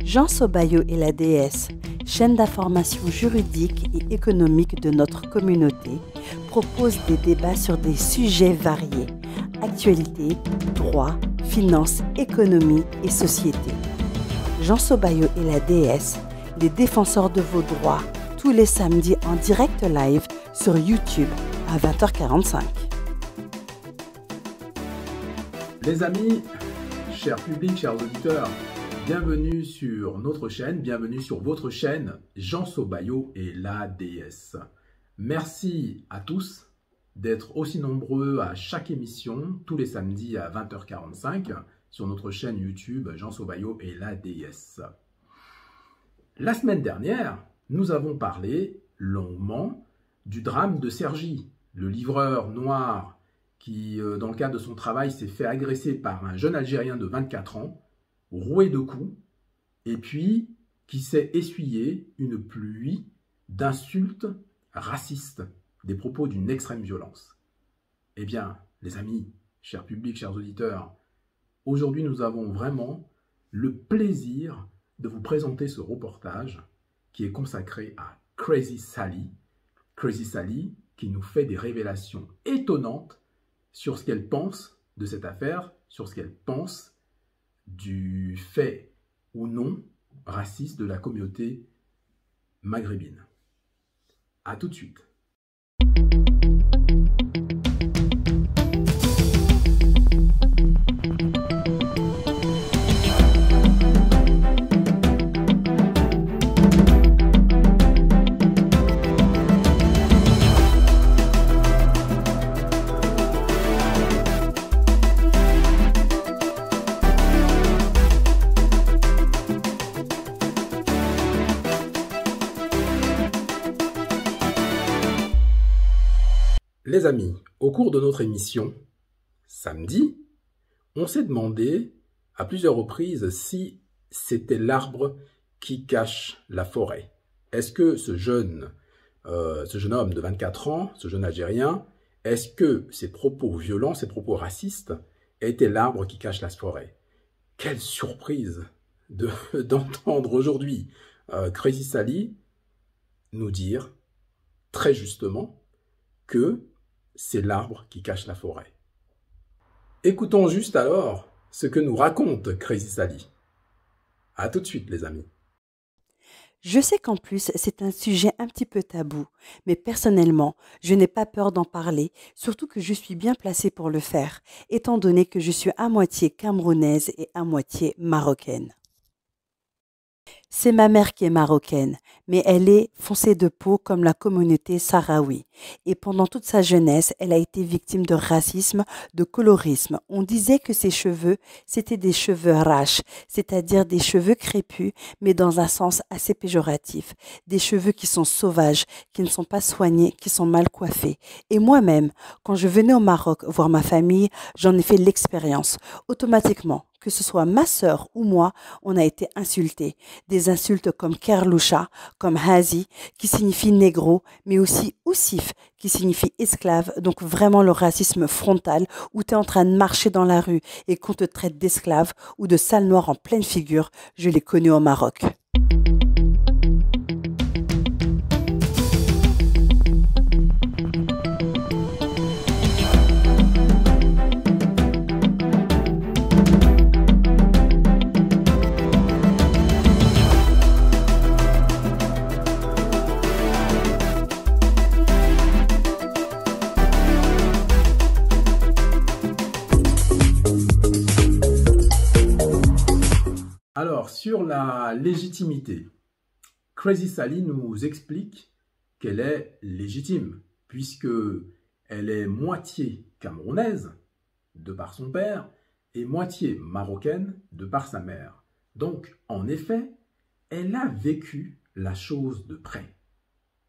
Jean Sobayo et la déesse, chaîne d'information juridique et économique de notre communauté, propose des débats sur des sujets variés, actualité, droit, finances, économie et société. Jean Sobayo et la déesse, les défenseurs de vos droits, tous les samedis en direct live sur YouTube à 20h45. Les amis, chers publics, chers auditeurs, bienvenue sur notre chaîne, bienvenue sur votre chaîne Jean Sobayo et la déesse. Merci à tous d'être aussi nombreux à chaque émission, tous les samedis à 20h45, sur notre chaîne YouTube Jean Sobayo et la déesse. La semaine dernière, nous avons parlé longuement du drame de Sergi, le livreur noir qui, dans le cadre de son travail, s'est fait agresser par un jeune Algérien de 24 ans, roué de coups, et puis qui s'est essuyé une pluie d'insultes racistes, des propos d'une extrême violence. Eh bien, les amis, chers publics, chers auditeurs, aujourd'hui nous avons vraiment le plaisir de vous présenter ce reportage qui est consacré à Crazy Sally. Crazy Sally qui nous fait des révélations étonnantes sur ce qu'elle pense de cette affaire, sur ce qu'elle pense du fait ou non raciste de la communauté maghrébine. A tout de suite. Les amis, au cours de notre émission, samedi, on s'est demandé à plusieurs reprises si c'était l'arbre qui cache la forêt. Est-ce que ce jeune homme de 24 ans, ce jeune Algérien, est-ce que ses propos violents, ses propos racistes étaient l'arbre qui cache la forêt? Quelle surprise d'entendre aujourd'hui Crazy Sally nous dire très justement que c'est l'arbre qui cache la forêt. Écoutons juste alors ce que nous raconte Crazy Sally. À tout de suite les amis. Je sais qu'en plus, c'est un sujet un petit peu tabou, mais personnellement, je n'ai pas peur d'en parler, surtout que je suis bien placée pour le faire, étant donné que je suis à moitié camerounaise et à moitié marocaine. C'est ma mère qui est marocaine, mais elle est foncée de peau comme la communauté sahraoui. Et pendant toute sa jeunesse, elle a été victime de racisme, de colorisme. On disait que ses cheveux, c'était des cheveux raches, c'est-à-dire des cheveux crépus, mais dans un sens assez péjoratif. Des cheveux qui sont sauvages, qui ne sont pas soignés, qui sont mal coiffés. Et moi-même, quand je venais au Maroc voir ma famille, j'en ai fait l'expérience. Automatiquement, que ce soit ma sœur ou moi, on a été insultés. Des insultes comme Kerloucha, comme Hazi, qui signifie négro, mais aussi Oussif, qui signifie esclave. Donc vraiment le racisme frontal, où tu es en train de marcher dans la rue et qu'on te traite d'esclave ou de sale noire en pleine figure, je l'ai connu au Maroc. Alors, sur la légitimité, Crazy Sally nous explique qu'elle est légitime, puisque elle est moitié camerounaise, de par son père, et moitié marocaine, de par sa mère. Donc, en effet, elle a vécu la chose de près.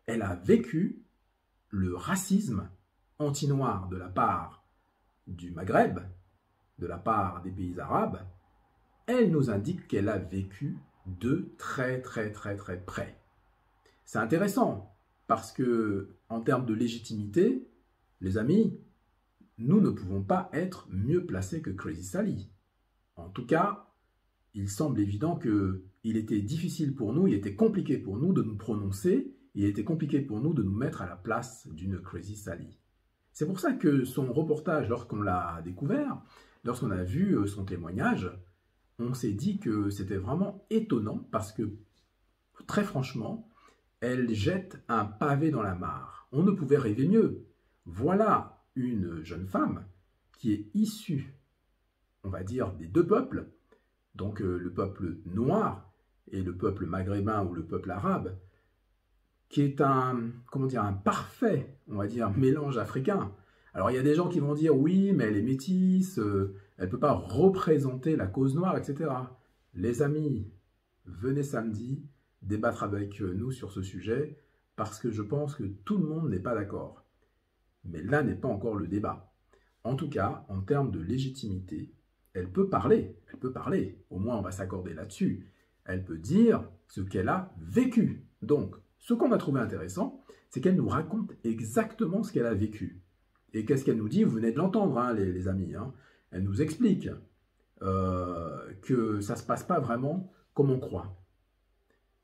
Elle a vécu le racisme anti-noir de la part du Maghreb, de la part des pays arabes. Elle nous indique qu'elle a vécu de très près. C'est intéressant parce que, en termes de légitimité, les amis, nous ne pouvons pas être mieux placés que Crazy Sally. En tout cas, il semble évident qu'il était difficile pour nous, il était compliqué pour nous de nous prononcer, il était compliqué pour nous de nous mettre à la place d'une Crazy Sally. C'est pour ça que son reportage, lorsqu'on l'a découvert, lorsqu'on a vu son témoignage, on s'est dit que c'était vraiment étonnant parce que, très franchement, elle jette un pavé dans la mare. On ne pouvait rêver mieux. Voilà une jeune femme qui est issue, on va dire, des deux peuples, donc le peuple noir et le peuple maghrébin ou le peuple arabe, qui est un, comment dire, un parfait, on va dire, mélange africain. Alors il y a des gens qui vont dire oui, mais elle est métisse, elle ne peut pas représenter la cause noire, etc. Les amis, venez samedi débattre avec nous sur ce sujet, parce que je pense que tout le monde n'est pas d'accord. Mais là n'est pas encore le débat. En tout cas, en termes de légitimité, elle peut parler, au moins on va s'accorder là-dessus. Elle peut dire ce qu'elle a vécu. Donc, ce qu'on a trouvé intéressant, c'est qu'elle nous raconte exactement ce qu'elle a vécu. Et qu'est-ce qu'elle nous dit? Vous venez de l'entendre, hein, les amis. Hein. Elle nous explique que ça ne se passe pas vraiment comme on croit.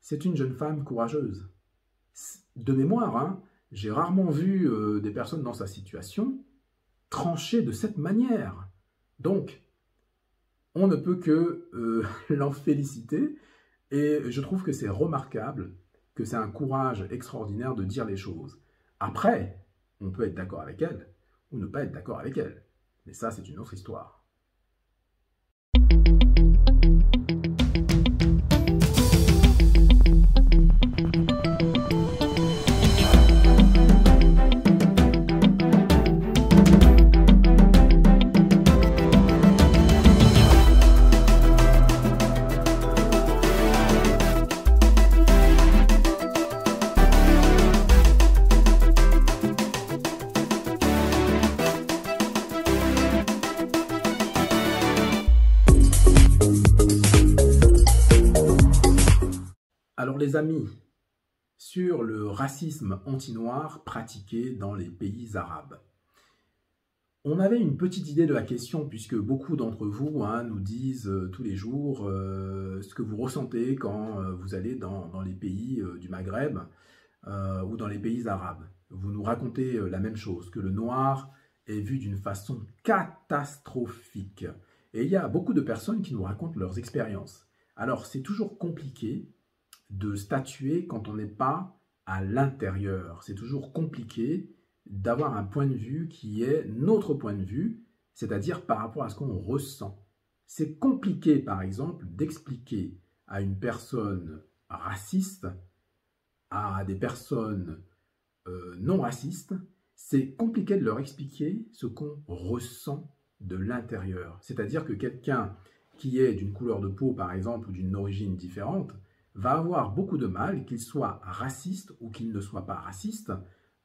C'est une jeune femme courageuse. De mémoire, hein, j'ai rarement vu des personnes dans sa situation trancher de cette manière. Donc, on ne peut que l'en féliciter. Et je trouve que c'est remarquable, que c'est un courage extraordinaire de dire les choses. Après, on peut être d'accord avec elle ou ne pas être d'accord avec elle. Mais ça, c'est une autre histoire. Alors les amis, sur le racisme anti-noir pratiqué dans les pays arabes. On avait une petite idée de la question puisque beaucoup d'entre vous nous disent tous les jours ce que vous ressentez quand vous allez dans les pays du Maghreb ou dans les pays arabes. Vous nous racontez la même chose, que le noir est vu d'une façon catastrophique. Et il y a beaucoup de personnes qui nous racontent leurs expériences. Alors c'est toujours compliqué de statuer quand on n'est pas à l'intérieur. C'est toujours compliqué d'avoir un point de vue qui est notre point de vue, c'est-à-dire par rapport à ce qu'on ressent. C'est compliqué, par exemple, d'expliquer à une personne raciste, à des personnes non racistes, c'est compliqué de leur expliquer ce qu'on ressent de l'intérieur. C'est-à-dire que quelqu'un qui est d'une couleur de peau, par exemple, ou d'une origine différente, va avoir beaucoup de mal, qu'il soit raciste ou qu'il ne soit pas raciste,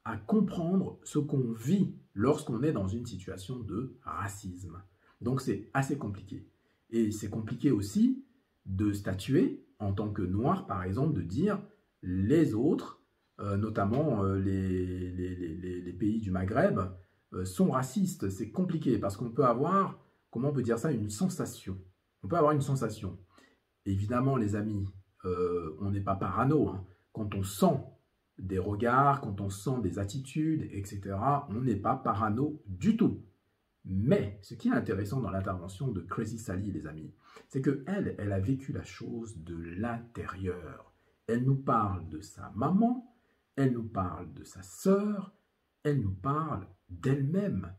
à comprendre ce qu'on vit lorsqu'on est dans une situation de racisme. Donc c'est assez compliqué. Et c'est compliqué aussi de statuer en tant que noir, par exemple, de dire les autres, notamment les pays du Maghreb, sont racistes. C'est compliqué parce qu'on peut avoir, comment on peut dire ça, une sensation. On peut avoir une sensation. Évidemment, les amis, on n'est pas parano. Hein. Quand on sent des regards, quand on sent des attitudes, etc., on n'est pas parano du tout. Mais ce qui est intéressant dans l'intervention de Crazy Sally, les amis, c'est qu'elle, elle a vécu la chose de l'intérieur. Elle nous parle de sa maman, elle nous parle de sa sœur, elle nous parle d'elle-même.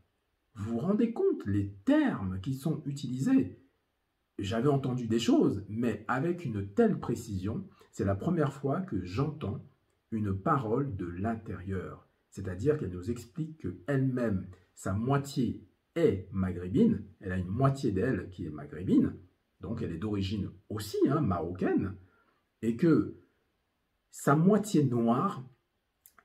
Vous vous rendez compte, les termes qui sont utilisés? J'avais entendu des choses, mais avec une telle précision, c'est la première fois que j'entends une parole de l'intérieur. C'est-à-dire qu'elle nous explique qu'elle-même, sa moitié est maghrébine, elle a une moitié d'elle qui est maghrébine, donc elle est d'origine aussi marocaine, et que sa moitié noire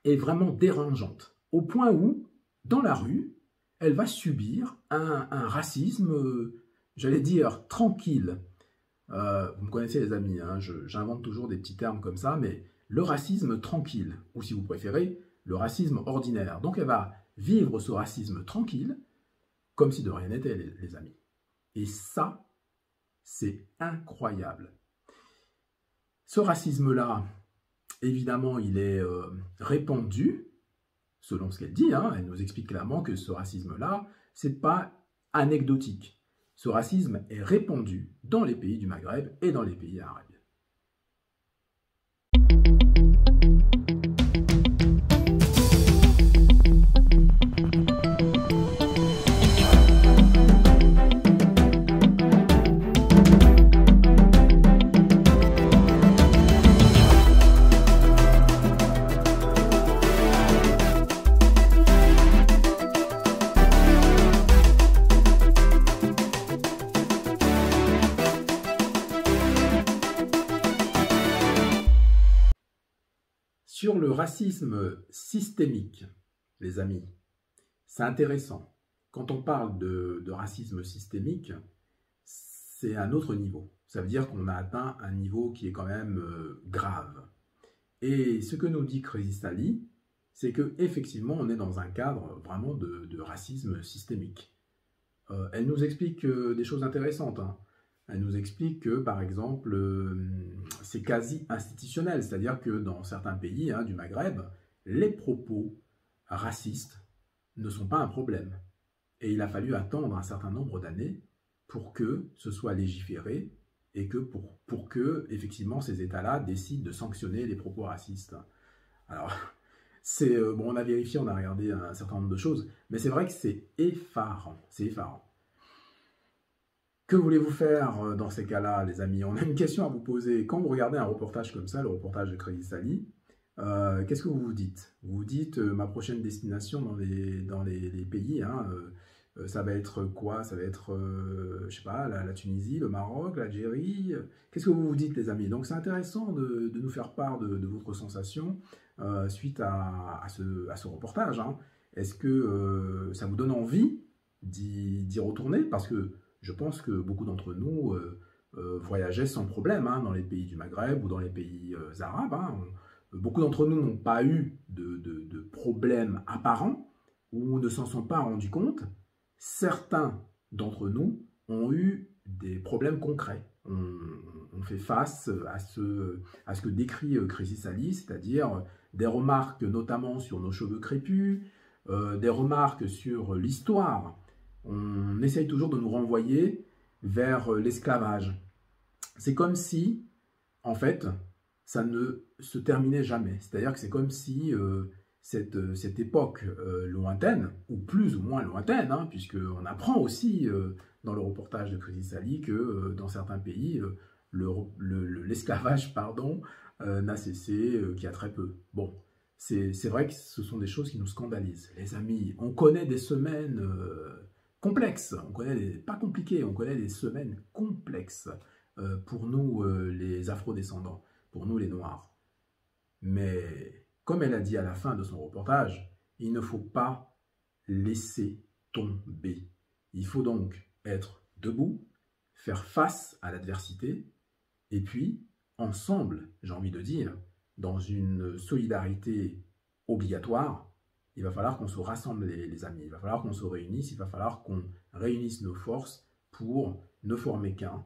est vraiment dérangeante, au point où, dans la rue, elle va subir un racisme, j'allais dire, tranquille. Vous me connaissez les amis, j'invente toujours des petits termes comme ça, mais le racisme tranquille, ou si vous préférez, le racisme ordinaire. Donc elle va vivre ce racisme tranquille, comme si de rien n'était, les amis. Et ça, C'est incroyable. Ce racisme-là, évidemment, il est répandu, selon ce qu'elle dit, hein. Elle nous explique clairement que ce racisme-là, ce n'est pas anecdotique. Ce racisme est répandu dans les pays du Maghreb et dans les pays arabes. Sur le racisme systémique, les amis, c'est intéressant. Quand on parle de racisme systémique, c'est un autre niveau. Ça veut dire qu'on a atteint un niveau qui est quand même grave. Et ce que nous dit Crazy Sally, c'est qu'effectivement, on est dans un cadre vraiment de racisme systémique. Elle nous explique des choses intéressantes, hein. Elle nous explique que, par exemple, c'est quasi institutionnel, c'est-à-dire que dans certains pays du Maghreb, les propos racistes ne sont pas un problème. Et il a fallu attendre un certain nombre d'années pour que ce soit légiféré et que pour que, effectivement, ces États-là décident de sanctionner les propos racistes. Alors, bon, on a vérifié, on a regardé un certain nombre de choses, mais c'est vrai que c'est effarant, c'est effarant. Que voulez-vous faire dans ces cas-là, les amis? On a une question à vous poser. Quand vous regardez un reportage comme ça, le reportage de Crazy Sally, qu'est-ce que vous vous dites? Vous vous dites, ma prochaine destination dans les pays, ça va être quoi? Ça va être, je sais pas, la Tunisie, le Maroc, l'Algérie. Qu'est-ce que vous vous dites, les amis? Donc c'est intéressant de nous faire part de votre sensation suite à ce reportage, hein. Est-ce que ça vous donne envie d'y retourner? Parce que je pense que beaucoup d'entre nous voyageaient sans problème dans les pays du Maghreb ou dans les pays arabes, hein. Beaucoup d'entre nous n'ont pas eu de problèmes apparents ou ne s'en sont pas rendus compte. Certains d'entre nous ont eu des problèmes concrets. On fait face à ce que décrit Crazy Sally, c'est-à-dire des remarques notamment sur nos cheveux crépus, des remarques sur l'histoire. On essaye toujours de nous renvoyer vers l'esclavage. C'est comme si, en fait, ça ne se terminait jamais. C'est-à-dire que c'est comme si cette époque lointaine, ou plus ou moins lointaine, puisqu'on apprend aussi dans le reportage de Crazy Sally que dans certains pays, l'esclavage n'a cessé qu'il y a très peu. Bon, c'est vrai que ce sont des choses qui nous scandalisent. Les amis, on connaît des semaines complexes, on connaît pas compliquées, on connaît des semaines complexes pour nous les afro-descendants, pour nous les noirs. Mais comme elle a dit à la fin de son reportage, il ne faut pas laisser tomber. Il faut donc être debout, faire face à l'adversité, et puis, ensemble, j'ai envie de dire, dans une solidarité obligatoire, il va falloir qu'on se rassemble les amis, il va falloir qu'on se réunisse, il va falloir qu'on réunisse nos forces pour ne former qu'un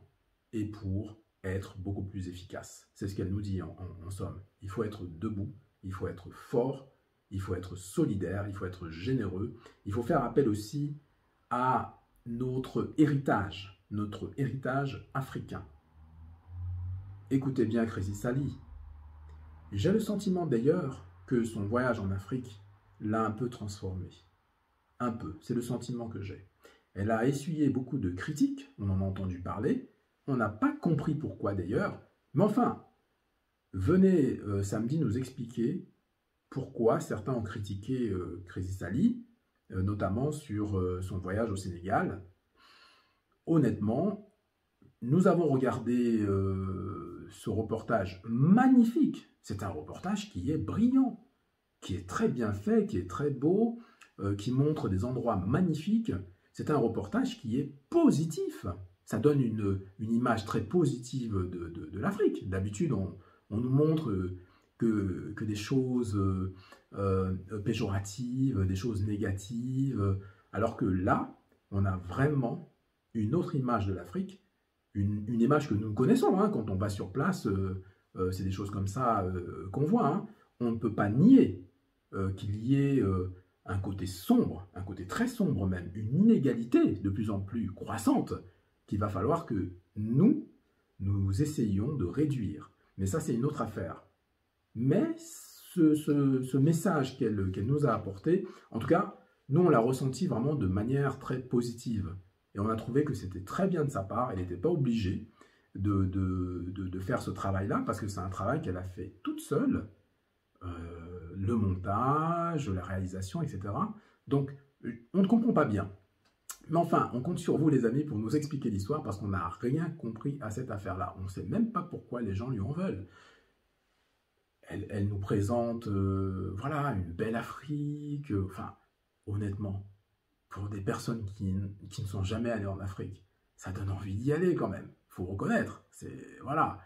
et pour être beaucoup plus efficace. C'est ce qu'elle nous dit en somme. Il faut être debout, il faut être fort, il faut être solidaire, il faut être généreux. Il faut faire appel aussi à notre héritage africain. Écoutez bien Crazy Sally. J'ai le sentiment d'ailleurs que son voyage en Afrique l'a un peu transformé. Un peu, c'est le sentiment que j'ai. Elle a essuyé beaucoup de critiques, on en a entendu parler, on n'a pas compris pourquoi d'ailleurs, mais enfin, venez samedi nous expliquer pourquoi certains ont critiqué Crazy Sally, notamment sur son voyage au Sénégal. Honnêtement, nous avons regardé ce reportage magnifique. C'est un reportage qui est brillant, qui est très bien fait, qui est très beau, qui montre des endroits magnifiques. C'est un reportage qui est positif. Ça donne une image très positive de l'Afrique. D'habitude, on nous montre que des choses péjoratives, des choses négatives, alors que là, on a vraiment une autre image de l'Afrique une image que nous connaissons, hein, quand on va sur place, c'est des choses comme ça qu'on voit. Hein. On ne peut pas nier qu'il y ait un côté sombre, un côté très sombre même, une inégalité de plus en plus croissante qu'il va falloir que nous essayions de réduire. Mais ça, c'est une autre affaire. Mais ce message qu'elle nous a apporté, en tout cas, nous, on l'a ressenti vraiment de manière très positive. Et on a trouvé que c'était très bien de sa part. Elle n'était pas obligée de faire ce travail-là, parce que c'est un travail qu'elle a fait toute seule, le montage, la réalisation, etc. Donc, on ne comprend pas bien. Mais enfin, on compte sur vous, les amis, pour nous expliquer l'histoire, parce qu'on n'a rien compris à cette affaire-là. On ne sait même pas pourquoi les gens lui en veulent. Elle nous présente, voilà, une belle Afrique. Enfin, honnêtement, pour des personnes qui ne sont jamais allées en Afrique, ça donne envie d'y aller quand même. Il faut reconnaître. Voilà.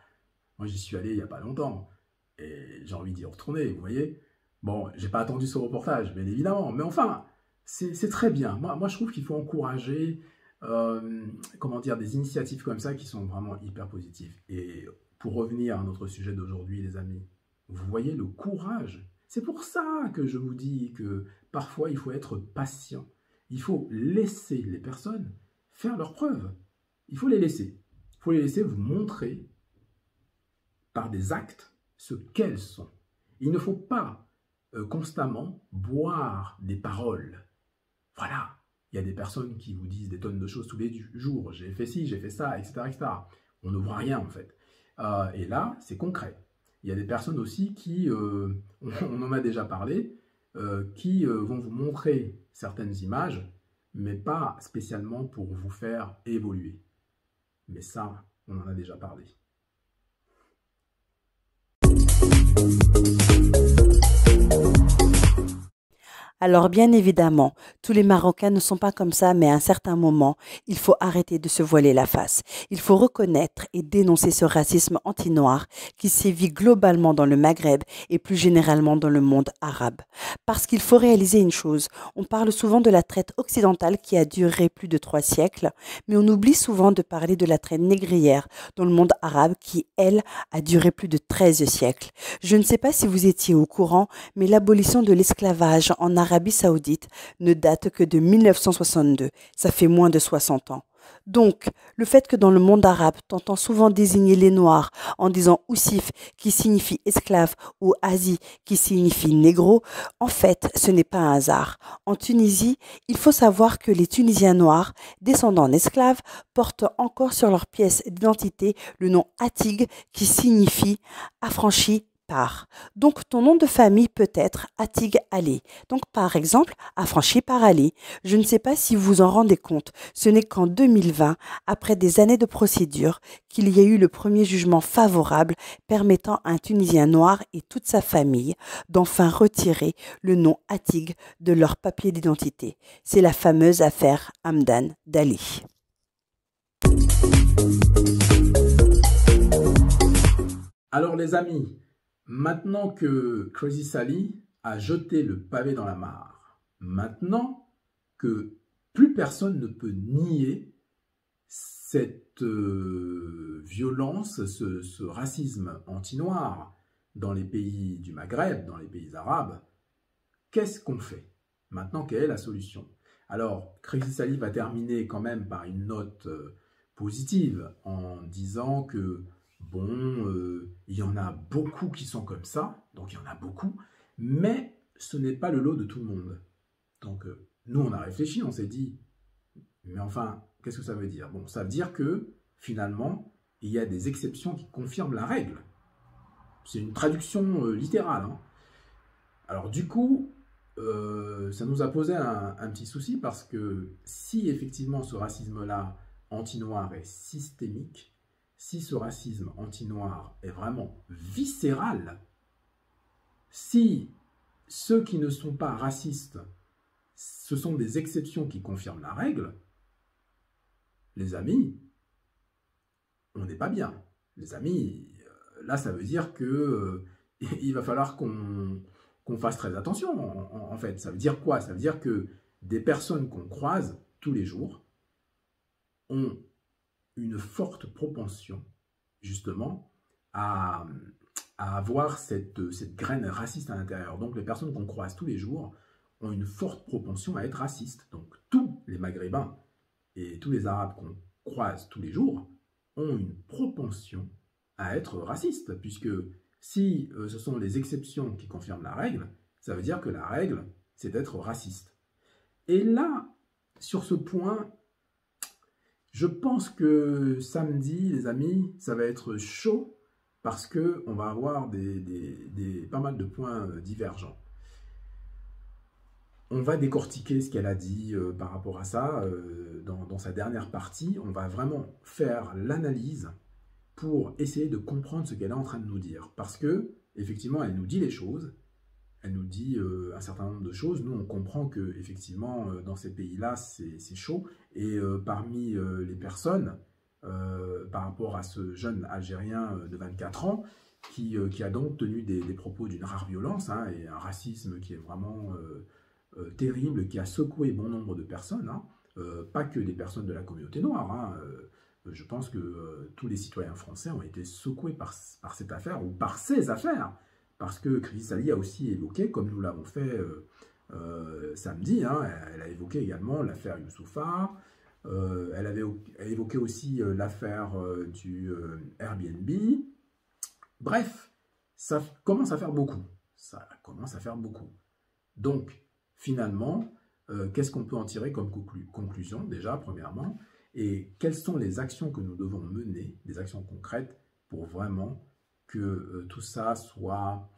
Moi, j'y suis allé il n'y a pas longtemps. Et j'ai envie d'y retourner, vous voyez. Bon, j'ai pas attendu ce reportage, bien évidemment. Mais enfin, c'est très bien. Moi, je trouve qu'il faut encourager, comment dire, des initiatives comme ça qui sont vraiment hyper positives. Et pour revenir à notre sujet d'aujourd'hui, les amis, vous voyez le courage. C'est pour ça que je vous dis que parfois, il faut être patient. Il faut laisser les personnes faire leurs preuves. Il faut les laisser. Il faut les laisser vous montrer par des actes ce qu'elles sont. Il ne faut pas constamment boire des paroles. Voilà, il y a des personnes qui vous disent des tonnes de choses tous les jours. J'ai fait ci, j'ai fait ça, etc., etc. On ne voit rien en fait. Et là, c'est concret. Il y a des personnes aussi qui, on en a déjà parlé, qui vont vous montrer certaines images, mais pas spécialement pour vous faire évoluer. Mais ça, on en a déjà parlé. Alors bien évidemment, tous les Marocains ne sont pas comme ça, mais à un certain moment, il faut arrêter de se voiler la face. Il faut reconnaître et dénoncer ce racisme anti-noir qui sévit globalement dans le Maghreb et plus généralement dans le monde arabe. Parce qu'il faut réaliser une chose, on parle souvent de la traite occidentale qui a duré plus de 3 siècles, mais on oublie souvent de parler de la traite négrière dans le monde arabe qui, elle, a duré plus de 13 siècles. Je ne sais pas si vous étiez au courant, mais l'abolition de l'esclavage en Arabie Saoudite ne date que de 1962. Ça fait moins de 60 ans. Donc, le fait que dans le monde arabe, t'entends souvent désigner les Noirs en disant Oussif, qui signifie esclave, ou Azi, qui signifie négro, en fait, ce n'est pas un hasard. En Tunisie, il faut savoir que les Tunisiens noirs, descendants d'esclaves, portent encore sur leur pièce d'identité le nom Atig, qui signifie affranchi par. Donc, ton nom de famille peut être Atig Ali. Donc, par exemple, affranchi par Ali. Je ne sais pas si vous vous en rendez compte. Ce n'est qu'en 2020, après des années de procédure, qu'il y a eu le premier jugement favorable permettant à un Tunisien noir et toute sa famille d'enfin retirer le nom Atig de leur papier d'identité. C'est la fameuse affaire Hamdan Dali. Alors les amis, maintenant que Crazy Sally a jeté le pavé dans la mare, maintenant que plus personne ne peut nier cette violence, ce racisme anti-noir dans les pays du Maghreb, dans les pays arabes, qu'est-ce qu'on fait? Maintenant, quelle est la solution? Alors, Crazy Sally va terminer quand même par une note positive en disant que bon, il y en a beaucoup qui sont comme ça, donc il y en a beaucoup, mais ce n'est pas le lot de tout le monde. Donc nous, on a réfléchi, on s'est dit, mais enfin, qu'est-ce que ça veut dire? Bon, ça veut dire que finalement, il y a des exceptions qui confirment la règle. C'est une traduction littérale. Hein. Alors du coup, ça nous a posé un petit souci parce que si effectivement ce racisme-là anti-noir est systémique, si ce racisme anti-noir est vraiment viscéral, si ceux qui ne sont pas racistes, ce sont des exceptions qui confirment la règle, les amis, on n'est pas bien. Les amis, là ça veut dire que il va falloir qu'on fasse très attention en fait. Ça veut dire quoi? Ça veut dire que des personnes qu'on croise tous les jours ont une forte propension, justement, à avoir cette graine raciste à l'intérieur. Donc les personnes qu'on croise tous les jours ont une forte propension à être racistes. Donc tous les Maghrébins et tous les Arabes qu'on croise tous les jours ont une propension à être racistes, puisque si ce sont les exceptions qui confirment la règle, ça veut dire que la règle, c'est d'être raciste. Et là, sur ce point, je pense que samedi, les amis, ça va être chaud, parce qu'on va avoir pas mal de points divergents. On va décortiquer ce qu'elle a dit par rapport à ça dans sa dernière partie. On va vraiment faire l'analyse pour essayer de comprendre ce qu'elle est en train de nous dire. Parce que, effectivement, elle nous dit les choses, elle nous dit un certain nombre de choses. Nous, on comprend que, effectivement, dans ces pays-là, c'est chaud. Et parmi les personnes, par rapport à ce jeune Algérien de 24 ans, qui a donc tenu des propos d'une rare violence, hein, et un racisme qui est vraiment terrible, qui a secoué bon nombre de personnes, hein, pas que des personnes de la communauté noire, hein, je pense que tous les citoyens français ont été secoués par cette affaire, ou par ces affaires, parce que Chrysis Sali a aussi évoqué, comme nous l'avons fait samedi, hein, elle a évoqué également l'affaire Youssoupha, elle avait évoqué aussi l'affaire du Airbnb. Bref, ça commence à faire beaucoup. Ça commence à faire beaucoup. Donc, finalement, qu'est-ce qu'on peut en tirer comme conclusion, déjà, premièrement, et quelles sont les actions que nous devons mener, des actions concrètes, pour vraiment que tout ça soit,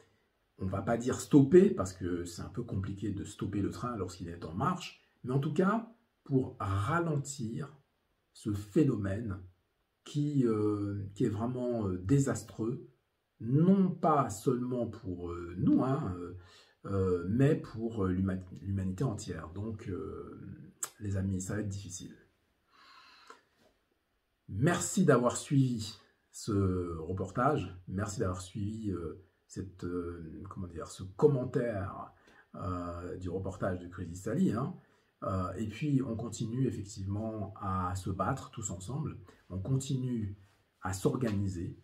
on ne va pas dire stoppé, parce que c'est un peu compliqué de stopper le train lorsqu'il est en marche, mais en tout cas, pour ralentir ce phénomène qui est vraiment désastreux, non pas seulement pour nous, hein, mais pour l'humanité entière. Donc, les amis, ça va être difficile. Merci d'avoir suivi ce reportage, merci d'avoir suivi ce commentaire du reportage de Chrysis Sali, hein. Et puis, on continue effectivement à se battre tous ensemble, on continue à s'organiser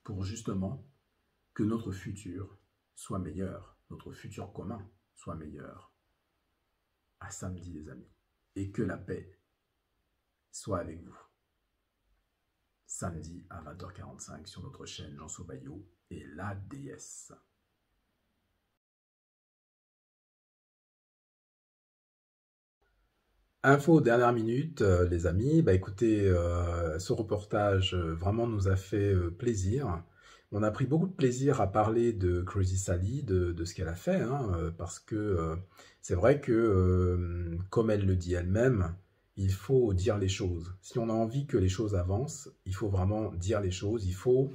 pour justement que notre futur soit meilleur, notre futur commun soit meilleur. À samedi, les amis. Et que la paix soit avec vous. Samedi à 20h45 sur notre chaîne Jean Bayo et la déesse. Info dernière minute, les amis. Bah écoutez, ce reportage vraiment nous a fait plaisir. On a pris beaucoup de plaisir à parler de Chrysis Sali, de ce qu'elle a fait, hein, parce que c'est vrai que, comme elle le dit elle-même, il faut dire les choses. Si on a envie que les choses avancent, il faut vraiment dire les choses. Il faut,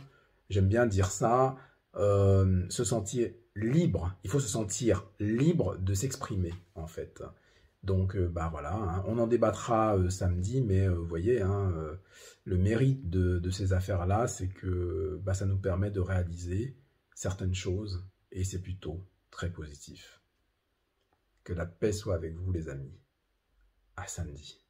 j'aime bien dire ça, se sentir libre. Il faut se sentir libre de s'exprimer, en fait. Donc, bah voilà, hein, on en débattra samedi, mais vous voyez, hein, le mérite de ces affaires-là, c'est que bah, ça nous permet de réaliser certaines choses, et c'est plutôt très positif. Que la paix soit avec vous, les amis. À samedi.